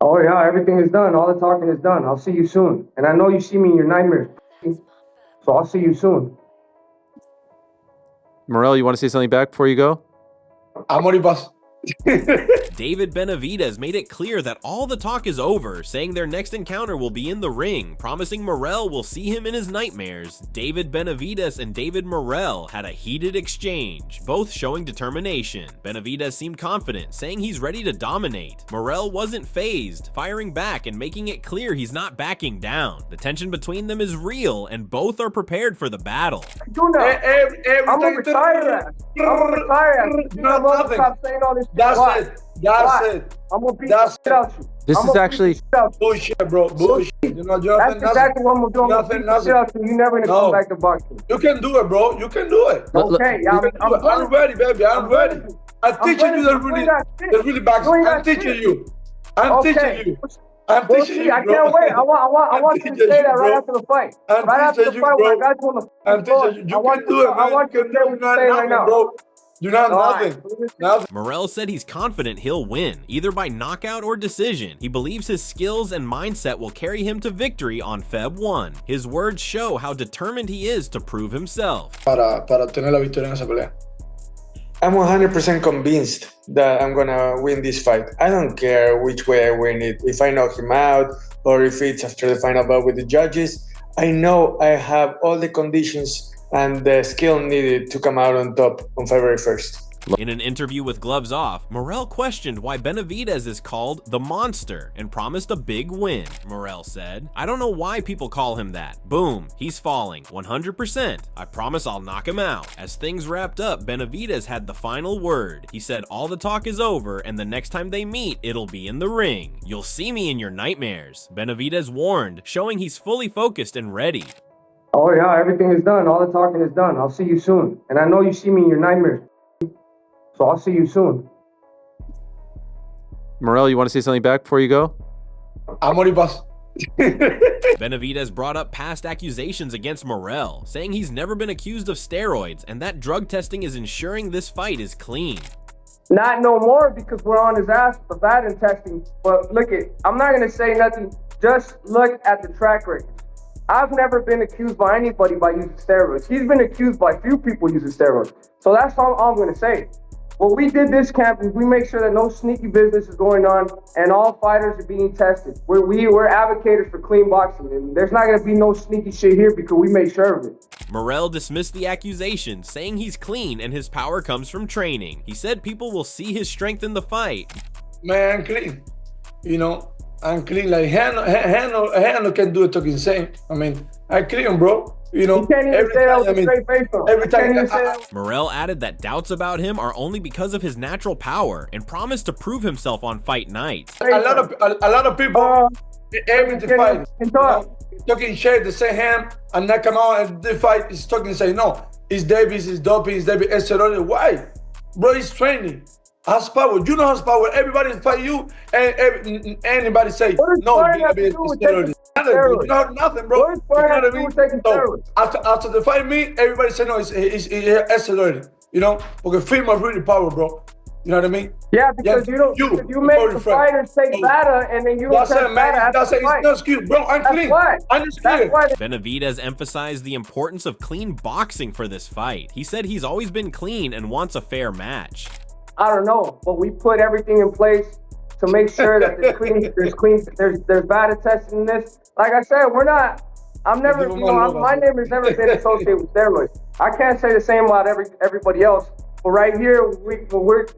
Oh yeah, everything is done. All the talking is done. I'll see you soon. And I know you see me in your nightmares, so I'll see you soon. Morel, you want to say something back before you go? Amor y paz. David Benavidez made it clear that all the talk is over, saying their next encounter will be in the ring, promising Morel will see him in his nightmares. David Benavidez and David Morel had a heated exchange, both showing determination. Benavidez seemed confident, saying he's ready to dominate. Morel wasn't fazed, firing back and making it clear he's not backing down. The tension between them is real, and both are prepared for the battle. Do not. I'm gonna retire that. I'm gonna retire that. Not nothing. Stop saying all this. That's Why? it. That's Why? it. I'm gonna beat That's the shit out you. This I'm is gonna actually beat the shit out you. Bullshit, bro. Bullshit. You know, That's exactly what I'm gonna do. I'm gonna beat the shit out you. You're never gonna come back to boxing. You can do it, bro. You can do it. Okay, I'm ready, baby. I'm ready. I'm teaching you the really boxing. I'm teaching you. I'm teaching you. I'm teaching you, bro. I can't wait. I want you to say that right after the fight. Right after the fight, when I got you on the I'm teaching you. You can do it, man. I want you to say what you say right now, bro. You're not nothing. Nothing. Morel said he's confident he'll win, either by knockout or decision. He believes his skills and mindset will carry him to victory on Feb 1. His words show how determined he is to prove himself. Para obtener la victoria en esa pelea. I'm 100% convinced that I'm gonna win this fight. I don't care which way I win it, if I knock him out or if it's after the final bout with the judges. I know I have all the conditions and the skill needed to come out on top on February 1st. In an interview with gloves off, Morel questioned why Benavidez is called the Monster and promised a big win. Morel said, "I don't know why people call him that. Boom, he's falling, 100%. I promise I'll knock him out." As things wrapped up, Benavidez had the final word. He said all the talk is over and the next time they meet, it'll be in the ring. "You'll see me in your nightmares," Benavidez warned, showing he's fully focused and ready. Oh yeah, everything is done. All the talking is done. I'll see you soon. And I know you see me in your nightmares, so I'll see you soon. Morel, you want to say something back before you go? Amor y paz. Benavidez brought up past accusations against Morel, saying he's never been accused of steroids and that drug testing is ensuring this fight is clean. Not no more, because we're on his ass with the Vadin testing. But look I'm not gonna say nothing. Just look at the track record. I've never been accused by anybody by using steroids. He's been accused by few people using steroids. So that's all I'm gonna say. What we did this camp is we make sure that no sneaky business is going on and all fighters are being tested. We're advocates for clean boxing, and there's not gonna be no sneaky shit here because we make sure of it. Morel dismissed the accusation, saying he's clean and his power comes from training. He said people will see his strength in the fight. Man, I'm clean. You know, I'm clean. Like, Hano can do it talking insane. I mean, I'm clean, bro. You know, you can't even say that with a straight face on. Every time Morel added that doubts about him are only because of his natural power and promised to prove himself on fight night. a lot of people every fight talking shit, they say him and not come out and the fight is talking and say no, it's Davis, it's doping, it's Davis, it's steroid. Why? Bro, he's training. Has power. You know has power. Everybody fight you and anybody say no, it's steroid. You know nothing, bro. You know what I mean? So after the fight me, everybody say no, it's steroid. You know, because film is really power, bro. You know what I mean? Yeah, because you make the fighters take Vada and then you don't take Vada. That's it. It's no excuse, bro. I'm clean. I'm just clear. Benavidez emphasized the importance of clean boxing for this fight. He said he's always been clean and wants a fair match. I don't know, but we put everything in place to make sure that there's Vada testing in this. Like I said, my name has never been associated with steroids. I can't say the same about everybody else. But right here,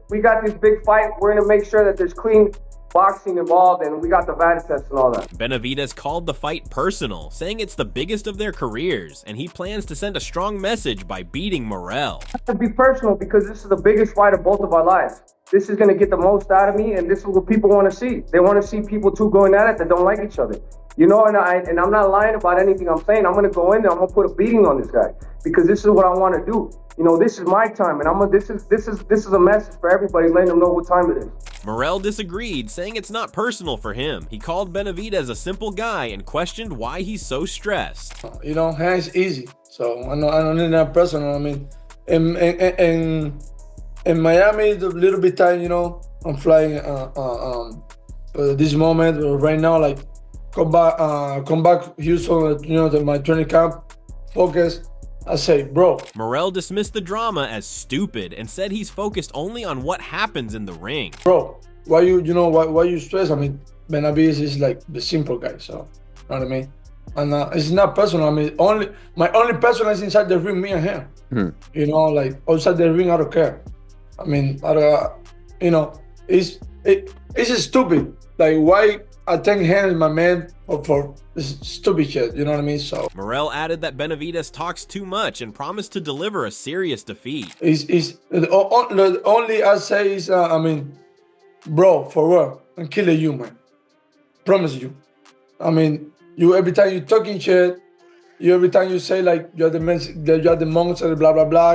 we got this big fight. We're gonna make sure that there's clean boxing involved, and we got the Vadin test and all that. Benavidez called the fight personal, saying it's the biggest of their careers, and he plans to send a strong message by beating Morel. It has to be personal because this is the biggest fight of both of our lives. This is gonna get the most out of me, and this is what people want to see. They want to see people two going at it that don't like each other. You know, and I'm not lying about anything I'm saying. I'm gonna go in there. I'm gonna put a beating on this guy because this is what I want to do. You know, this is my time, and this is a message for everybody, letting them know what time it is. Morel disagreed, saying it's not personal for him. He called Benavidez a simple guy and questioned why he's so stressed. You know, hands easy, so I don't need that personal. I mean, in Miami, it's a little bit tight. You know, I'm flying this moment right now, like come back Houston, to my training camp, focus. I say, bro. Morrell dismissed the drama as stupid and said he's focused only on what happens in the ring. Bro, why you stress? I mean, Benavides is like the simple guy, so you know what I mean. And it's not personal. I mean, my only personal is inside the ring, me and him. Like outside the ring, I don't care. I mean, it's stupid. Like, why I thank him, my man, for this stupid shit. You know what I mean? So Morrell added that Benavides talks too much and promised to deliver a serious defeat. The only I say is, bro, for real, I'm killing you, man. Promise you. I mean, you every time you talking shit, every time you say like you're the monster, blah blah blah.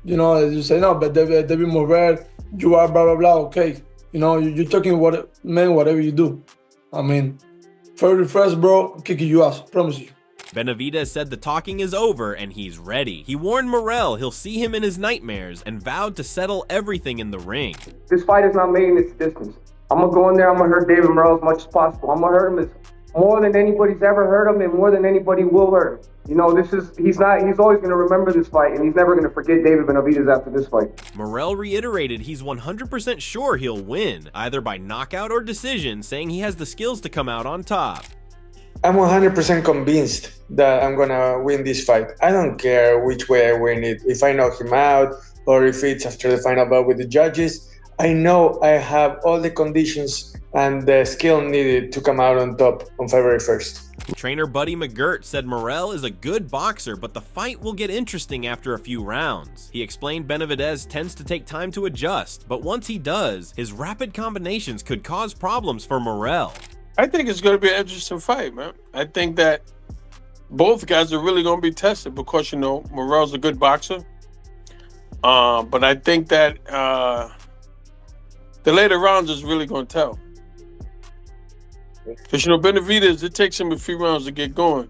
You say no, but David Morrell, you are blah blah blah. Okay, you're talking whatever you do. I mean, first, bro, I'm kicking you ass. Promise you. Benavides said the talking is over and he's ready. He warned Morrell he'll see him in his nightmares and vowed to settle everything in the ring. This fight is not making its distance. I'm going to go in there, I'm going to hurt David Morrell as much as possible. I'm going to hurt him more than anybody's ever hurt him and more than anybody will hurt him. He's always going to remember this fight and he's never going to forget David Benavides after this fight. Morrell reiterated he's 100% sure he'll win, either by knockout or decision, saying he has the skills to come out on top. I'm 100% convinced that I'm gonna win this fight. I don't care which way I win it, if I knock him out or if it's after the final bout with the judges. I know I have all the conditions and the skill needed to come out on top on February 1st. Trainer Buddy McGirt said Morrell is a good boxer, but the fight will get interesting after a few rounds. He explained Benavides tends to take time to adjust, but once he does, his rapid combinations could cause problems for Morrell. I think it's going to be an interesting fight, man. I think that both guys are really going to be tested because, Morrell's a good boxer. But I think that the later rounds is really going to tell. Because, Benavides, it takes him a few rounds to get going.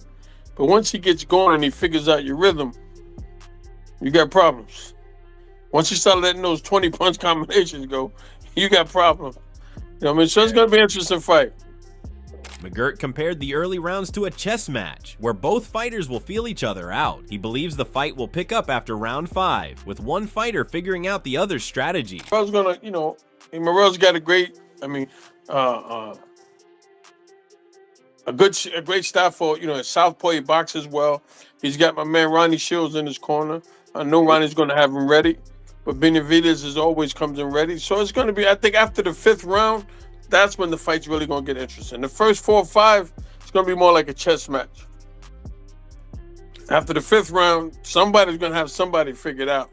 But once he gets going and he figures out your rhythm, you got problems. Once you start letting those 20-punch combinations go, you got problems. So it's going to be an interesting fight. McGirt compared the early rounds to a chess match, where both fighters will feel each other out. He believes the fight will pick up after round 5, with one fighter figuring out the other's strategy. Morrell's got a great, a great style for, southpaw. He boxes well. He's got my man Ronnie Shields in his corner. I know Ronnie's going to have him ready, but Benavides always comes in ready. So it's going to be, I think, after the 5th round, that's when the fight's really going to get interesting. The first 4 or 5, it's going to be more like a chess match. After the 5th round, somebody's going to have somebody figured out,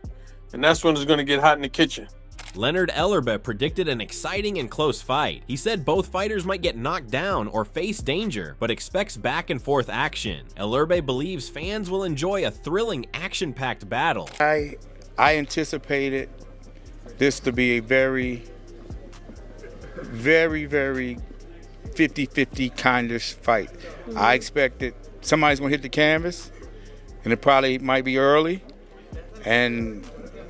and that's when it's going to get hot in the kitchen. Leonard Ellerbe predicted an exciting and close fight. He said both fighters might get knocked down or face danger, but expects back and forth action. Ellerbe believes fans will enjoy a thrilling, action-packed battle. I anticipated this to be a very 50-50 kind of fight. I expected somebody's going to hit the canvas, and it probably might be early, and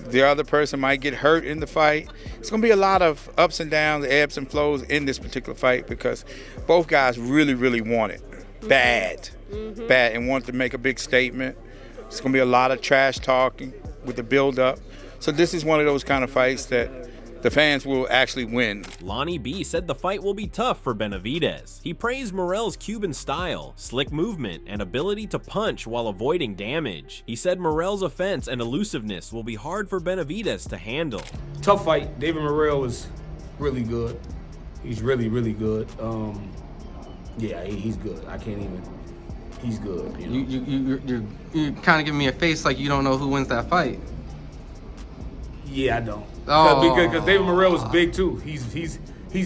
the other person might get hurt in the fight. It's going to be a lot of ups and downs, ebbs and flows in this particular fight because both guys really, really want it bad, and want to make a big statement. It's going to be a lot of trash talking with the build-up. So this is one of those kind of fights that the fans will actually win. Lonnie B said the fight will be tough for Benavides. He praised Morrell's Cuban style, slick movement, and ability to punch while avoiding damage. He said Morrell's offense and elusiveness will be hard for Benavides to handle. Tough fight. David Morrell is really good. He's really, really good. Yeah, he's good. I can't even. He's good. You're kind of giving me a face like you don't know who wins that fight. Yeah, I don't. Oh. Because David Morrell is big too. He's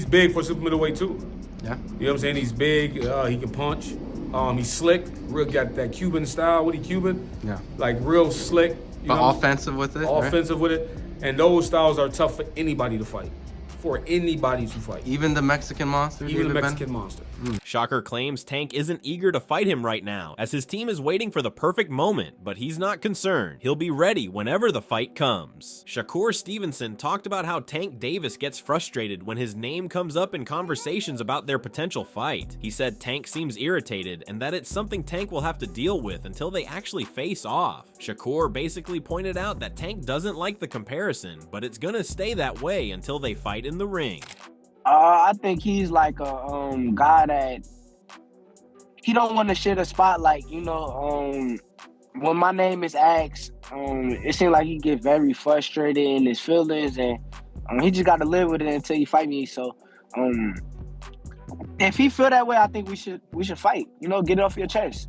big for super middleweight too. Yeah. You know what I'm saying? He's big. He can punch. He's slick. Real got that Cuban style. What he Cuban? Yeah. Like real slick. But offensive with it. Offensive with it, and those styles are tough for anybody to fight. For anybody to fight. Even the Mexican monster. Even the Mexican monster. Shakur claims Tank isn't eager to fight him right now, as his team is waiting for the perfect moment, but he's not concerned. He'll be ready whenever the fight comes. Shakur Stevenson talked about how Tank Davis gets frustrated when his name comes up in conversations about their potential fight. He said Tank seems irritated and that it's something Tank will have to deal with until they actually face off. Shakur basically pointed out that Tank doesn't like the comparison, but it's gonna stay that way until they fight in the ring. I think he's like a guy that he don't want to share the spotlight. You know, when my name is asked, it seems like he get very frustrated in his feelings, and he just got to live with it until he fight me. So, if he feel that way, I think we should fight. You know, get it off your chest.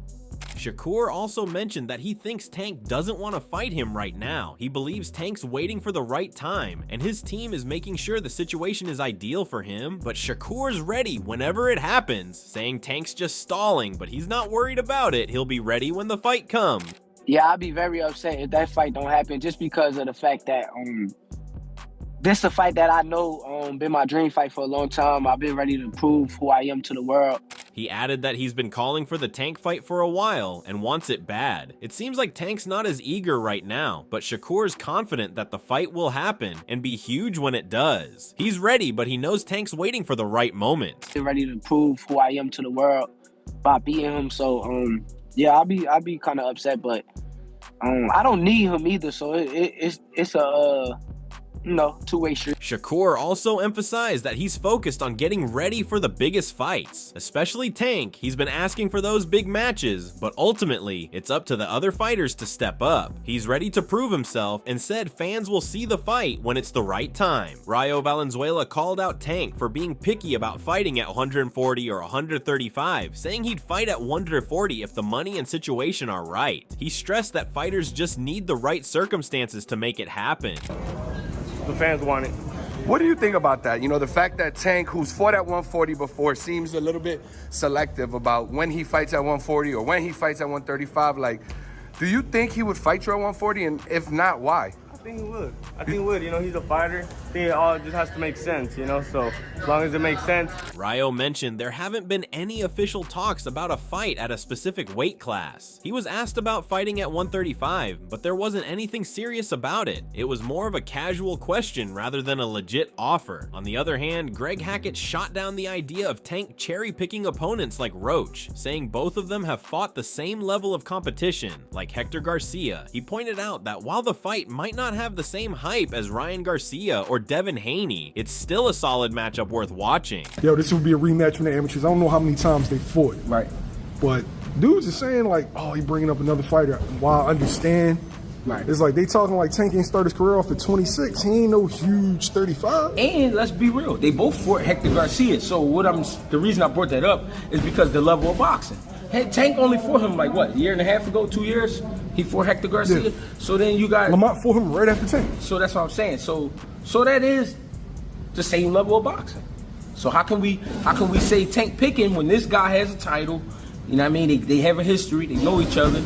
Shakur also mentioned that he thinks Tank doesn't want to fight him right now. He believes Tank's waiting for the right time, and his team is making sure the situation is ideal for him, but Shakur's ready whenever it happens, saying Tank's just stalling, but he's not worried about it. He'll be ready when the fight comes. Yeah, I'd be very upset if that fight don't happen, just because of the fact that this is a fight that I know been my dream fight for a long time. I've been ready to prove who I am to the world. He added that he's been calling for the Tank fight for a while and wants it bad. It seems like Tank's not as eager right now, but Shakur's confident that the fight will happen and be huge when it does. He's ready, but he knows Tank's waiting for the right moment. I'm ready to prove who I am to the world by beating him. So yeah, I'll be kind of upset, but I don't need him either. So it's a two-way street. Shakur also emphasized that he's focused on getting ready for the biggest fights, especially Tank. He's been asking for those big matches, but ultimately, it's up to the other fighters to step up. He's ready to prove himself and said fans will see the fight when it's the right time. Rayo Valenzuela called out Tank for being picky about fighting at 140 or 135, saying he'd fight at 140 if the money and situation are right. He stressed that fighters just need the right circumstances to make it happen. The fans want it. What do you think about that? You know, the fact that Tank, who's fought at 140 before, seems a little bit selective about when he fights at 140 or when he fights at 135. Like, do you think he would fight you at 140? And if not, why? I think he would. You know, he's a fighter. I think it all just has to make sense, you know? So as long as it makes sense. Rayo mentioned there haven't been any official talks about a fight at a specific weight class. He was asked about fighting at 135, but there wasn't anything serious about it. It was more of a casual question rather than a legit offer. On the other hand, Greg Hackett shot down the idea of Tank cherry-picking opponents like Roach, saying both of them have fought the same level of competition, like Hector Garcia. He pointed out that while the fight might not have the same hype as Ryan Garcia or Devin Haney, it's still a solid matchup worth watching. Yo, this would be a rematch from the amateurs. I don't know how many times they fought. Right. But dudes are saying like, oh, he bringing up another fighter. While I understand, right. It's like they talking like Tank ain't start his career off at 26. He ain't no huge 35. And let's be real, they both fought Hector Garcia. So the reason I brought that up is because the level of boxing. Tank only fought him like what, a year and a half ago, 2 years? He fought Hector Garcia. Yeah. So then you got Lamont fought him right after Tank. So that's what I'm saying. So that is the same level of boxing. So how can we say Tank picking when this guy has a title? You know what I mean? They have a history, they know each other.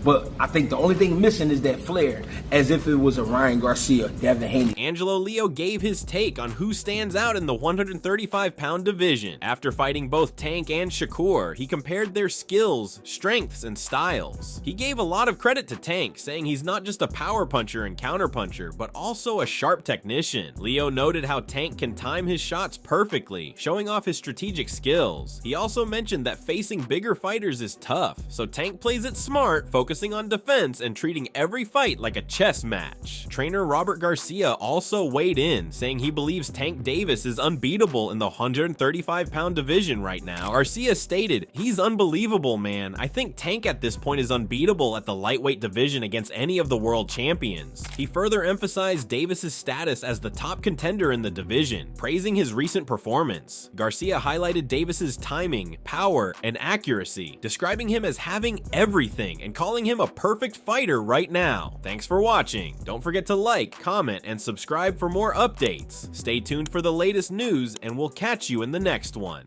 But I think the only thing missing is that flair, as if it was a Ryan Garcia, Devin Haney. Angelo Leo gave his take on who stands out in the 135-pound division. After fighting both Tank and Shakur, he compared their skills, strengths, and styles. He gave a lot of credit to Tank, saying he's not just a power puncher and counter puncher, but also a sharp technician. Leo noted how Tank can time his shots perfectly, showing off his strategic skills. He also mentioned that facing bigger fighters is tough, so Tank plays it smart, focusing on defense and treating every fight like a chess match. Trainer Robert Garcia also weighed in, saying he believes Tank Davis is unbeatable in the 135-pound division right now. Garcia stated, "He's unbelievable, man. I think Tank at this point is unbeatable at the lightweight division against any of the world champions." He further emphasized Davis's status as the top contender in the division, praising his recent performance. Garcia highlighted Davis's timing, power, and accuracy, describing him as having everything and calling him a perfect fighter right now. Thanks for watching. Don't forget to like, comment, and subscribe for more updates. Stay tuned for the latest news, and we'll catch you in the next one.